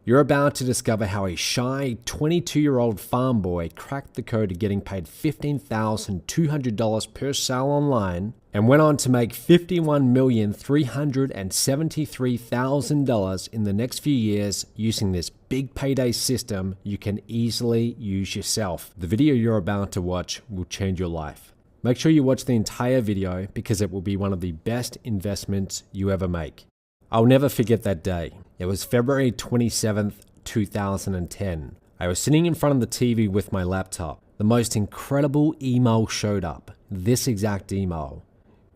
You're about to discover how a shy 22-year-old farm boy cracked the code of getting paid $15,200 per sale online and went on to make $51,373,000 in the next few years using this big payday system you can easily use yourself. The video you're about to watch will change your life. Make sure you watch the entire video because it will be one of the best investments you ever make. I'll never forget that day. It was February 27th, 2010. I was sitting in front of the TV with my laptop. The most incredible email showed up. This exact email.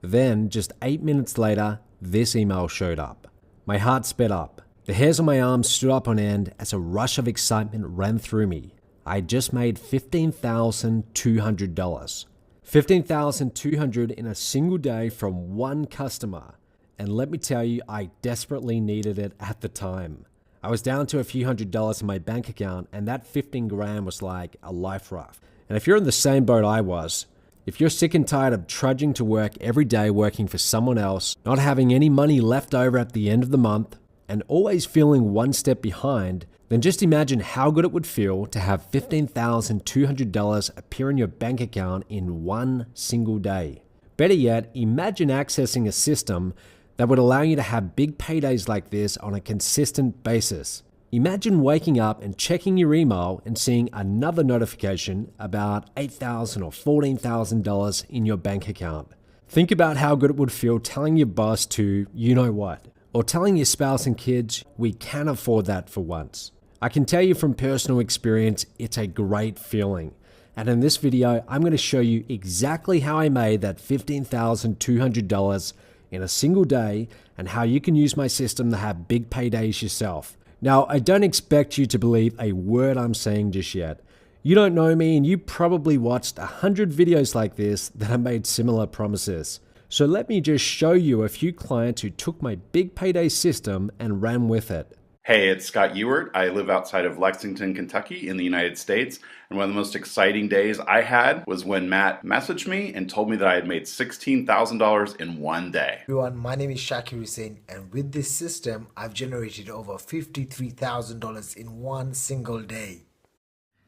Then, just 8 minutes later, this email showed up. My heart sped up. The hairs on my arms stood up on end as a rush of excitement ran through me. I had just made $15,200. $15,200 in a single day from one customer. And let me tell you, I desperately needed it at the time. I was down to a few $100s in my bank account, and that 15 grand was like a life raft. And if you're in the same boat I was, if you're sick and tired of trudging to work every day working for someone else, not having any money left over at the end of the month, and always feeling one step behind, then just imagine how good it would feel to have $15,200 appear in your bank account in one single day. Better yet, imagine accessing a system that would allow you to have big paydays like this on a consistent basis. Imagine waking up and checking your email and seeing another notification about $8,000 or $14,000 in your bank account. Think about how good it would feel telling your boss to, you know what, or telling your spouse and kids, we can afford that for once. I can tell you from personal experience, it's a great feeling. And in this video, I'm going to show you exactly how I made that $15,200 in a single day and how you can use my system to have big paydays yourself. Now, I don't expect you to believe a word I'm saying just yet. You don't know me and you probably watched 100 videos like this that have made similar promises. So let me just show you a few clients who took my big payday system and ran with it. Hey, it's Scott Ewert. I live outside of Lexington, Kentucky in the United States. And one of the most exciting days I had was when Matt messaged me and told me that I had made $16,000 in one day. Everyone, my name is Shakir Hussain, and with this system, I've generated over $53,000 in one single day.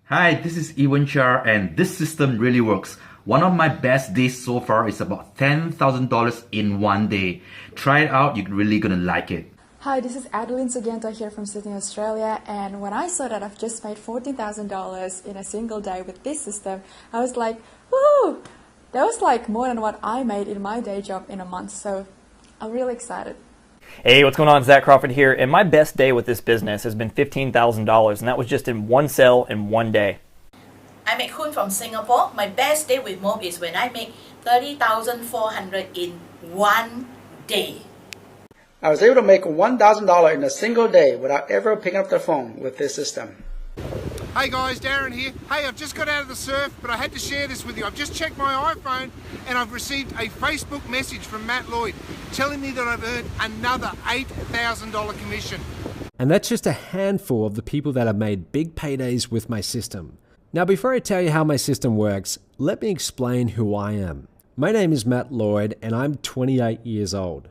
Hi, this is Ewan Char, and this system really works. One of my best days so far is about $10,000 in one day. Try it out, you're really gonna like it. Hi, this is Adeline Sugento here from Sydney, Australia, and when I saw that I've just made $14,000 in a single day with this system, I was like, woo! That was like more than what I made in my day job in a month, so I'm really excited. Hey, what's going on? Zach Crawford here, and my best day with this business has been $15,000, and that was just in one sale in one day. I'm Kun from Singapore. My best day with MOBE is when I make $30,400 in one day. I was able to make $1,000 in a single day without ever picking up the phone with this system. Hey guys, Darren here. Hey, I've just got out of the surf, but I had to share this with you. I've just checked my iPhone and I've received a Facebook message from Matt Lloyd telling me that I've earned another $8,000 commission. And that's just a handful of the people that have made big paydays with my system. Now, before I tell you how my system works, let me explain who I am. My name is Matt Lloyd and I'm 28 years old.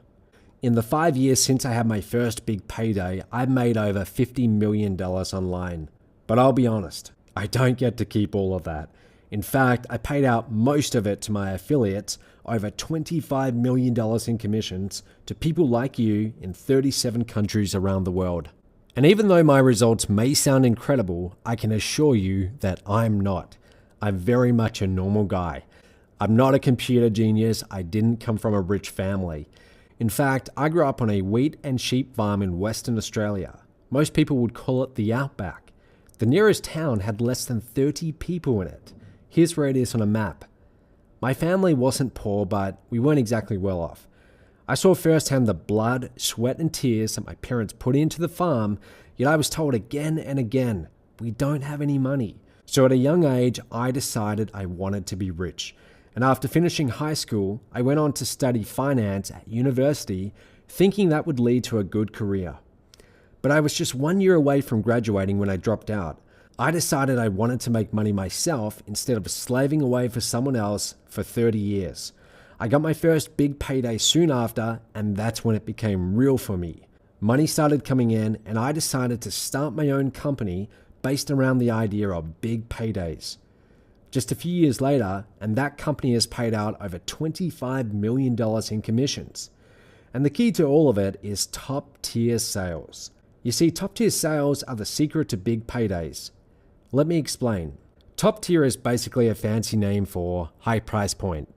In the 5 years since I had my first big payday, I've made over $50 million online. But I'll be honest, I don't get to keep all of that. In fact, I paid out most of it to my affiliates, over $25 million in commissions, to people like you in 37 countries around the world. And even though my results may sound incredible, I can assure you that I'm not. I'm very much a normal guy. I'm not a computer genius. I didn't come from a rich family. In fact, I grew up on a wheat and sheep farm in Western Australia. Most people would call it the outback. The nearest town had less than 30 people in it. Here's where it is on a map. My family wasn't poor, but we weren't exactly well off. I saw firsthand the blood, sweat and tears that my parents put into the farm, yet I was told again and again, we don't have any money. So at a young age, I decided I wanted to be rich. And after finishing high school, I went on to study finance at university, thinking that would lead to a good career. But I was just 1 year away from graduating when I dropped out. I decided I wanted to make money myself instead of slaving away for someone else for 30 years. I got my first big payday soon after, and that's when it became real for me. Money started coming in, and I decided to start my own company based around the idea of big paydays. Just a few years later, and that company has paid out over $25 million in commissions. And the key to all of it is top-tier sales. You see, top-tier sales are the secret to big paydays. Let me explain. Top tier is basically a fancy name for high price point.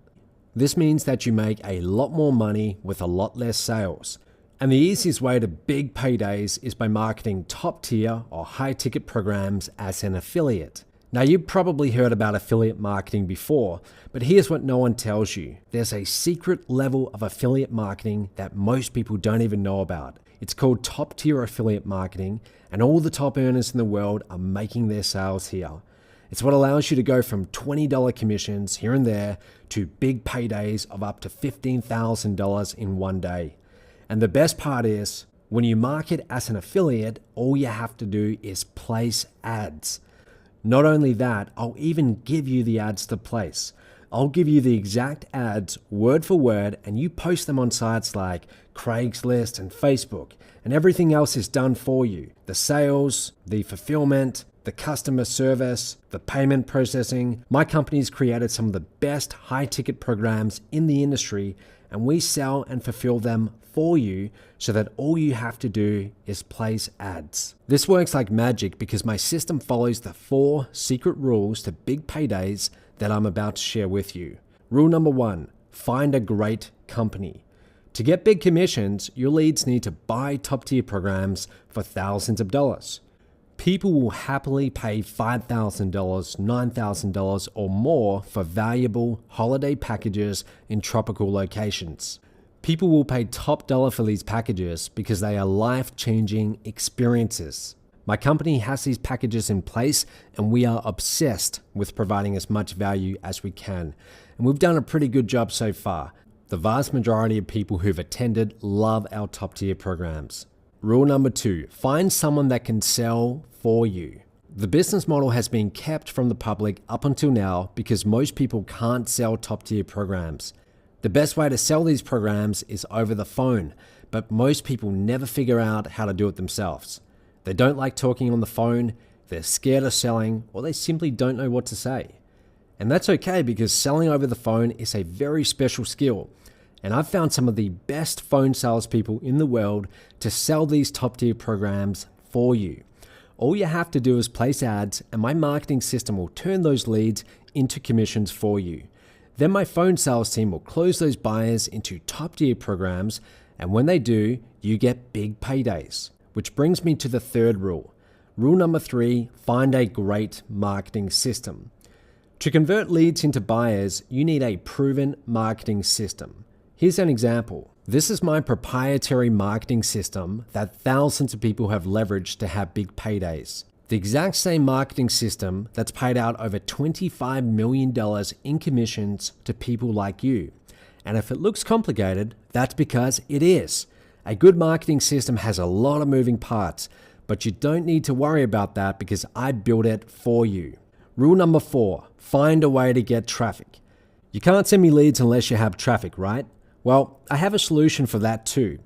This means that you make a lot more money with a lot less sales. And the easiest way to big paydays is by marketing top tier or high ticket programs as an affiliate. Now, you've probably heard about affiliate marketing before, but here's what no one tells you. There's a secret level of affiliate marketing that most people don't even know about. It's called top tier affiliate marketing, and all the top earners in the world are making their sales here. It's what allows you to go from $20 commissions here and there to big paydays of up to $15,000 in one day. And the best part is, when you market as an affiliate, all you have to do is place ads. Not only that, I'll even give you the ads to place. I'll give you the exact ads word for word, and you post them on sites like Craigslist and Facebook, and everything else is done for you. The sales, the fulfillment, the customer service, the payment processing. My company's created some of the best high ticket programs in the industry, and we sell and fulfill them for you so that all you have to do is place ads. This works like magic because my system follows the 4 secret rules to big paydays that I'm about to share with you. Rule number 1, find a great company. To get big commissions, your leads need to buy top tier programs for thousands of dollars. People will happily pay $5,000, $9,000 or more for valuable holiday packages in tropical locations. People will pay top dollar for these packages because they are life-changing experiences. My company has these packages in place, and we are obsessed with providing as much value as we can. And we've done a pretty good job so far. The vast majority of people who've attended love our top tier programs. Rule number 2, find someone that can sell for you. The business model has been kept from the public up until now because most people can't sell top tier programs. The best way to sell these programs is over the phone, but most people never figure out how to do it themselves. They don't like talking on the phone, they're scared of selling, or they simply don't know what to say. And that's okay because selling over the phone is a very special skill. And I've found some of the best phone salespeople in the world to sell these top tier programs for you. All you have to do is place ads, and my marketing system will turn those leads into commissions for you. Then my phone sales team will close those buyers into top tier programs, and when they do, you get big paydays. Which brings me to the 3rd rule. Rule number 3, find a great marketing system. To convert leads into buyers, you need a proven marketing system. Here's an example. This is my proprietary marketing system that thousands of people have leveraged to have big paydays. The exact same marketing system that's paid out over $25 million in commissions to people like you. And if it looks complicated, that's because it is. A good marketing system has a lot of moving parts, but you don't need to worry about that because I built it for you. Rule number 4, find a way to get traffic. You can't send me leads unless you have traffic, right? Well, I have a solution for that too.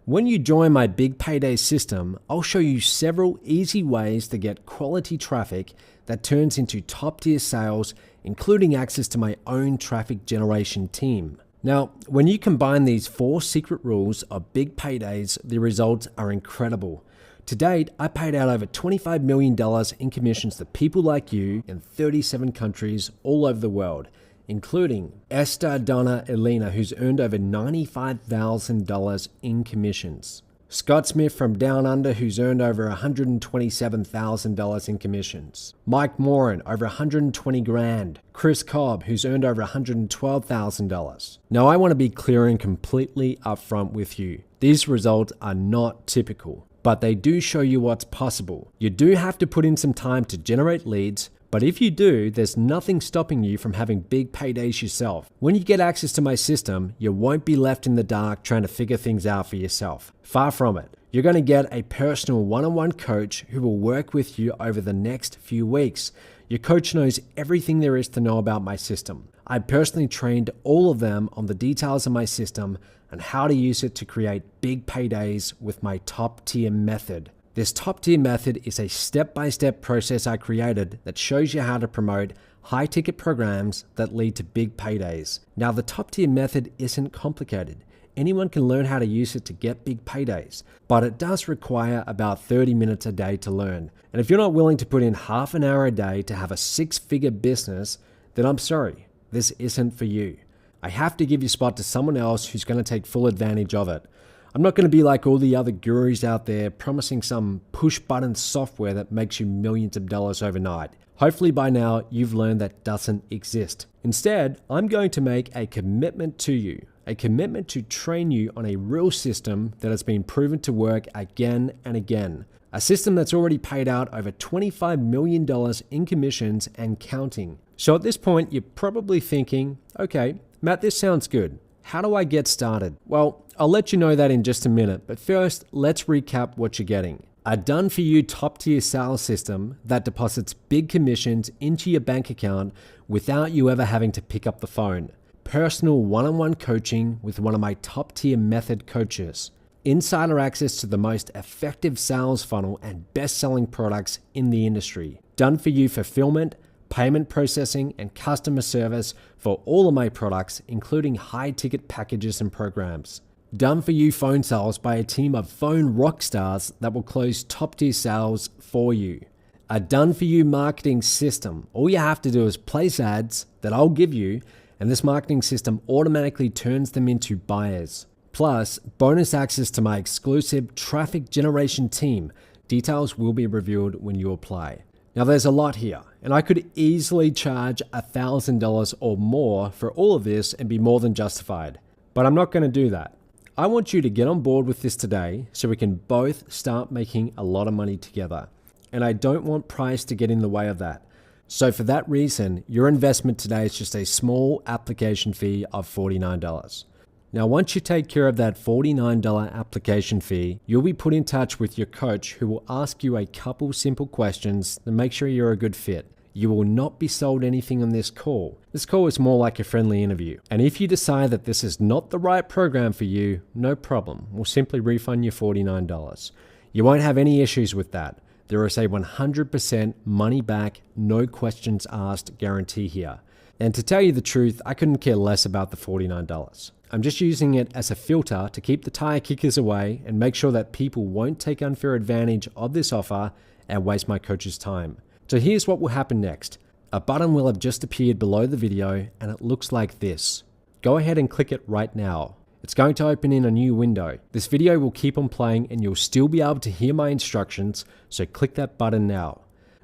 When you join my Big Payday system, I'll show you several easy ways to get quality traffic that turns into top tier sales, including access to my own traffic generation team. Now, when you combine these 4 secret rules of big paydays, the results are incredible. To date, I paid out over $25 million in commissions to people like you in 37 countries all over the world, including Esther Donna Elena, who's earned over $95,000 in commissions. Scott Smith from Down Under, who's earned over $127,000 in commissions. Mike Moran, over $120,000. Chris Cobb, who's earned over $112,000. Now, I want to be clear and completely upfront with you. These results are not typical, but they do show you what's possible. You do have to put in some time to generate leads, but if you do, there's nothing stopping you from having big paydays yourself. When you get access to my system, you won't be left in the dark trying to figure things out for yourself. Far from it. You're going to get a personal one-on-one coach who will work with you over the next few weeks. Your coach knows everything there is to know about my system. I personally trained all of them on the details of my system and how to use it to create big paydays with my top tier method. This top tier method is a step-by-step process I created that shows you how to promote high ticket programs that lead to big paydays. Now, the top tier method isn't complicated. Anyone can learn how to use it to get big paydays, but it does require about 30 minutes a day to learn. And if you're not willing to put in half an hour a day to have a 6-figure business, then I'm sorry, this isn't for you. I have to give your spot to someone else who's going to take full advantage of it. I'm not going to be like all the other gurus out there promising some push-button software that makes you millions of dollars overnight. Hopefully by now you've learned that doesn't exist. Instead, I'm going to make a commitment to you, a commitment to train you on a real system that has been proven to work again and again. A system that's already paid out over $25 million in commissions and counting. So at this point, you're probably thinking, okay, Matt, this sounds good. How do I get started? Well, I'll let you know that in just a minute, but first, let's recap what you're getting. A done-for-you top-tier sales system that deposits big commissions into your bank account without you ever having to pick up the phone. Personal one-on-one coaching with one of my top-tier method coaches. Insider access to the most effective sales funnel and best-selling products in the industry. Done-for-you fulfillment, payment processing, and customer service for all of my products, including high-ticket packages and programs. Done-for-you phone sales by a team of phone rock stars that will close top-tier sales for you. A done-for-you marketing system. All you have to do is place ads that I'll give you, and this marketing system automatically turns them into buyers. Plus, bonus access to my exclusive traffic generation team. Details will be revealed when you apply. Now, there's a lot here, and I could easily charge $1,000 or more for all of this and be more than justified. But I'm not going to do that. I want you to get on board with this today so we can both start making a lot of money together. And I don't want price to get in the way of that. So for that reason, your investment today is just a small application fee of $49. Now, once you take care of that $49 application fee, you'll be put in touch with your coach who will ask you a couple simple questions to make sure you're a good fit. You will not be sold anything on this call. This call is more like a friendly interview. And if you decide that this is not the right program for you, no problem. We'll simply refund you $49. You won't have any issues with that. There is a 100% money back, no questions asked guarantee here. And to tell you the truth, I couldn't care less about the $49. I'm just using it as a filter to keep the tire kickers away and make sure that people won't take unfair advantage of this offer and waste my coach's time. So here's what will happen next. A button will have just appeared below the video and it looks like this. Go ahead and click it right now. It's going to open in a new window. This video will keep on playing and you'll still be able to hear my instructions, so click that button now.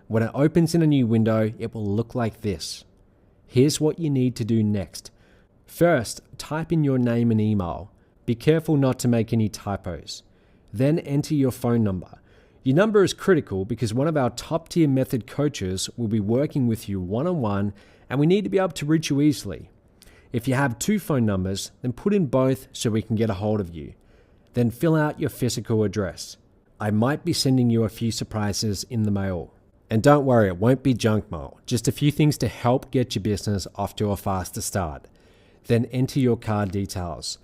When it opens in a new window, it will look like this. Here's what you need to do next. First, type in your name and email. Be careful not to make any typos. Then enter your phone number. Your number is critical because one of our top tier method coaches will be working with you one-on-one and we need to be able to reach you easily. If you have 2 phone numbers, then put in both so we can get a hold of you. Then fill out your physical address. I might be sending you a few surprises in the mail. And don't worry, it won't be junk mail, just a few things to help get your business off to a faster start. Then enter your card details.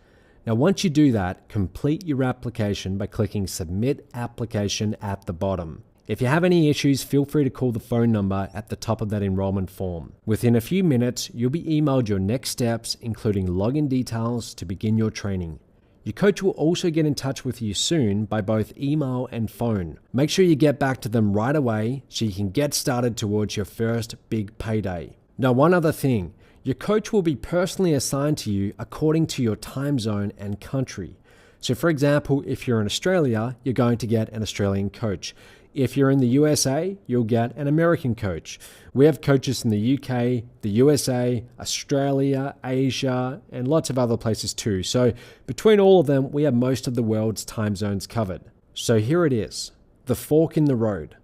Now, once you do that, complete your application by clicking Submit Application at the bottom. If you have any issues, feel free to call the phone number at the top of that enrollment form. Within a few minutes, you'll be emailed your next steps, including login details to begin your training. Your coach will also get in touch with you soon by both email and phone. Make sure you get back to them right away so you can get started towards your first big payday. Now, one other thing. Your coach will be personally assigned to you according to your time zone and country. So for example, if you're in Australia, you're going to get an Australian coach. If you're in the USA, you'll get an American coach. We have coaches in the UK, the USA, Australia, Asia, and lots of other places too. So between all of them, we have most of the world's time zones covered. So here it is, the fork in the road.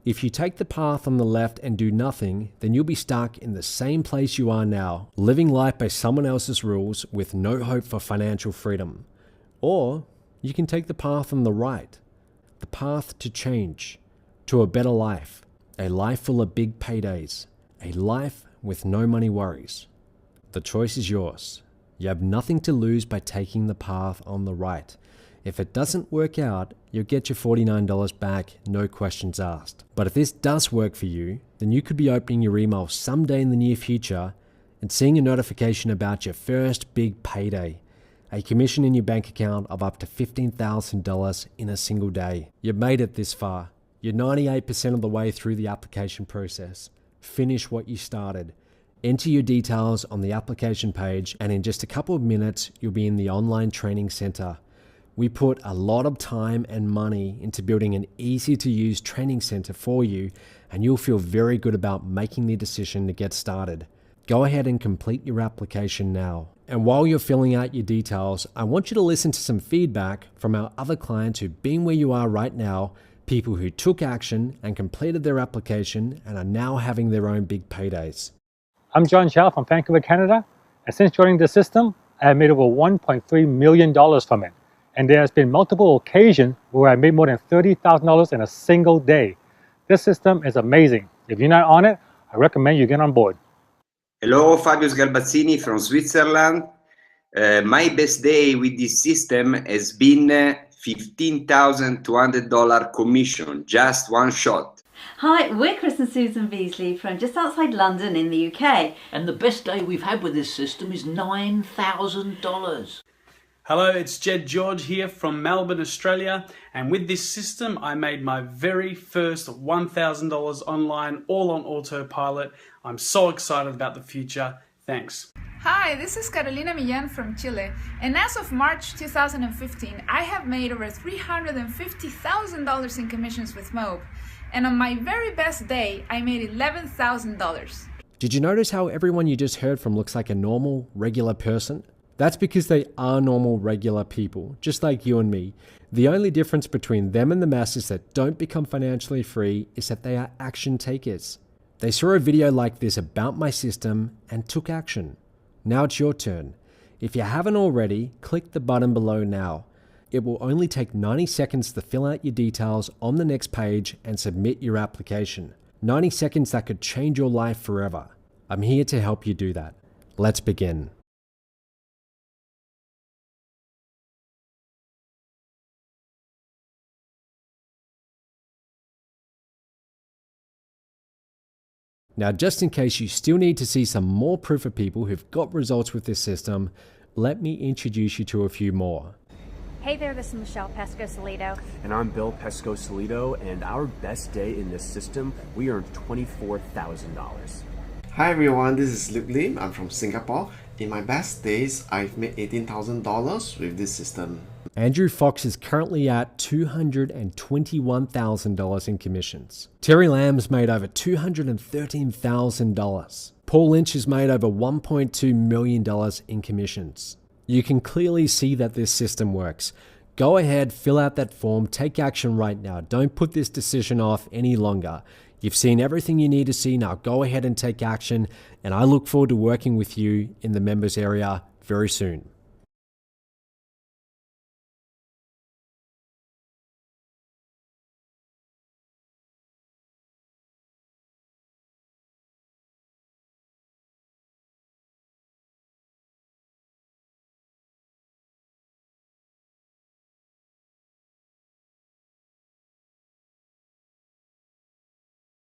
If you take the path on the left and do nothing, then you'll be stuck in the same place you are now, living life by someone else's rules with no hope for financial freedom. Or you can take the path on the right, the path to change, to a better life, a life full of big paydays, a life with no money worries. The choice is yours. You have nothing to lose by taking the path on the right. If it doesn't work out, you'll get your $49 back, no questions asked. But if this does work for you, then you could be opening your email someday in the near future and seeing a notification about your first big payday, a commission in your bank account of up to $15,000 in a single day. You've made it this far. You're 98% of the way through the application process. Finish what you started. Enter your details on the application page, and in just a couple of minutes, you'll be in the online training center. We put a lot of time and money into building an easy to use training center for you, and you'll feel very good about making the decision to get started. Go ahead and complete your application now. And while you're filling out your details, I want you to listen to some feedback from our other clients who've been where you are right now, people who took action and completed their application and are now having their own big paydays. I'm John Chow from Vancouver, Canada, and since joining the system, I have made over $1.3 million from it. And there has been multiple occasions where I made more than $30,000 in a single day. This system is amazing. If you're not on it, I recommend you get on board. Hello, Fabio Sgarbazzini from Switzerland. My best day with this system has been $15,200 commission, just one shot. Hi, we're Chris and Susan Beasley from just outside London in the UK. And the best day we've had with this system is $9,000. Hello, it's Jed George here from Melbourne, Australia, and with this system I made my very first $1,000 online, all on autopilot. I'm so excited about the future. Thanks. Hi, this is Carolina Millán from Chile, and as of March 2015, I have made over $350,000 in commissions with MOBE, and on my very best day, I made $11,000. Did you notice how everyone you just heard from looks like a normal, regular person? That's because they are normal, regular people, just like you and me. The only difference between them and the masses that don't become financially free is that they are action takers. They saw a video like this about my system and took action. Now it's your turn. If you haven't already, click the button below now. It will only take 90 seconds to fill out your details on the next page and submit your application. 90 seconds that could change your life forever. I'm here to help you do that. Let's begin. Now, just in case you still need to see some more proof of people who've got results with this system, let me introduce you to a few more. Hey there, this is Michelle Pesco-Salido. And I'm Bill Pesco-Salido, and our best day in this system, we earned $24,000. Hi everyone, this is Luke Lim. I'm from Singapore. In my best days, I've made $18,000 with this system. Andrew Fox is currently at $221,000 in commissions. Terry Lamb's made over $213,000. Paul Lynch has made over $1.2 million in commissions. You can clearly see that this system works. Go ahead, fill out that form, take action right now. Don't put this decision off any longer. You've seen everything you need to see. Now go ahead and take action, and I look forward to working with you in the members area very soon.